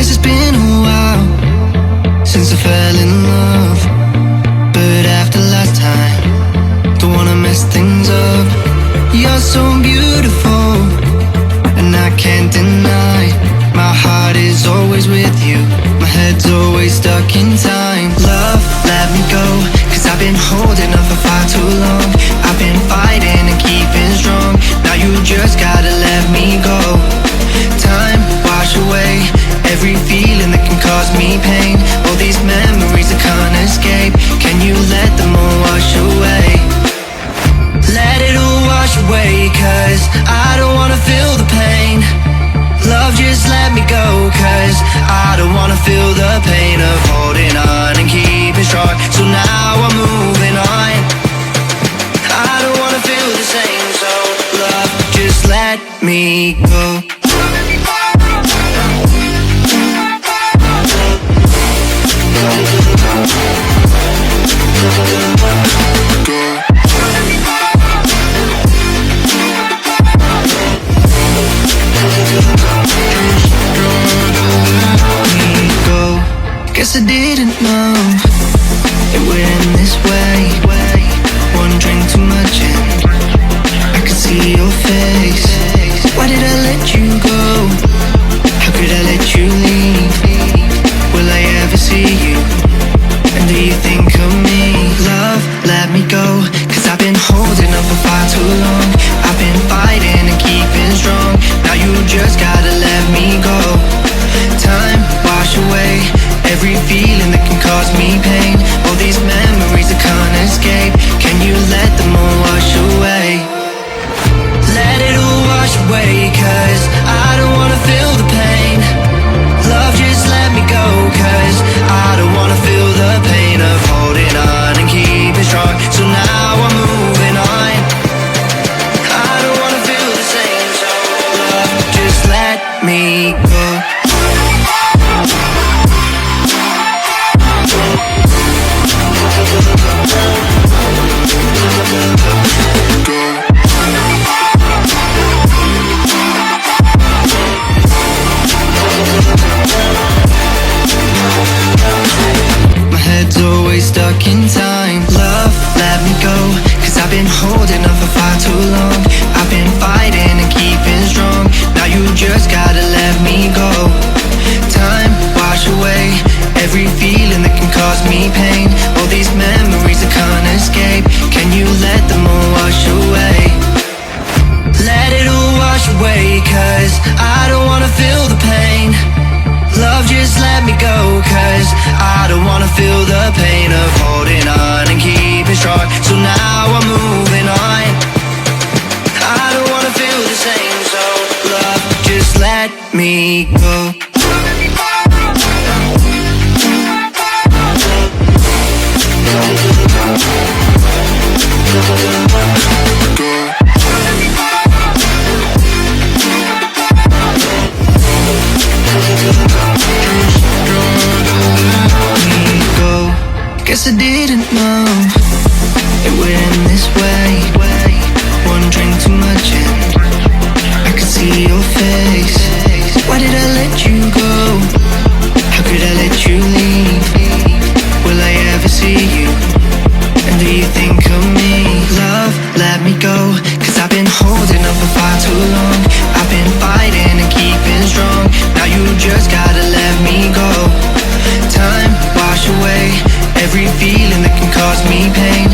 Guess it's been a while since I fell in love, but after last time, don't wanna mess things up. You're so beautiful, and I can't deny. My heart is always with you, my head's always stuck in time. Love, let me go, cause I've been holding on for far too long. I've been fighting and keeping strong, now you just gotta let me go. Time, wash away every feeling that can cause me pain. All these memories I can't escape, can you let them all wash away? Let it all wash away, cause I don't wanna feel the pain. Love, just let me go, cause I don't wanna feel the pain of holding on and keeping strong. So now I'm moving on, I don't wanna feel the same. So love, just let me go. Guess I didn't know it would end this way. One drink too much and I could see your face. Why did I let you go? How could I let you leave? Will I ever see you? And do you think of me? Love, let me go, cause I've been holding on for far too long. I've been fighting and keeping strong, now you just gotta let me go. Time, wash away every feeling that can cause me pain. All these memories I can't escape, can you let them all wash away? Let it all wash away, cause I don't wanna feel the pain. Love, just let me go, cause I don't wanna feel the pain of holding on and keeping strong. So now I'm moving on, I don't wanna feel the same. So love, just let me go. My head's always stuck in time. Love, let me go, cause I've been holding on for far too long. I've been fighting and keeping strong, now you just gotta let me go. Time, wash away every feeling that can cause me pain. All these memories I can't escape, can you let them all wash away? Let it all wash away, cause I don't wanna feel the pain. Love, just let me go, cause I don't wanna feel the pain of holding on and keeping strong. So now I'm moving on, I don't wanna feel the same. So love, just let me go. Guess I didn't know it would end this way. One drink too much and I could see your face. Why did I let you go? How could I let you leave? Will I ever see you? And do you think of me? Love, let me go, cause I've been holding on for far too long. I've been fighting and keeping strong, now you just gotta let me go. Time, wash away every feeling that can cause me pain.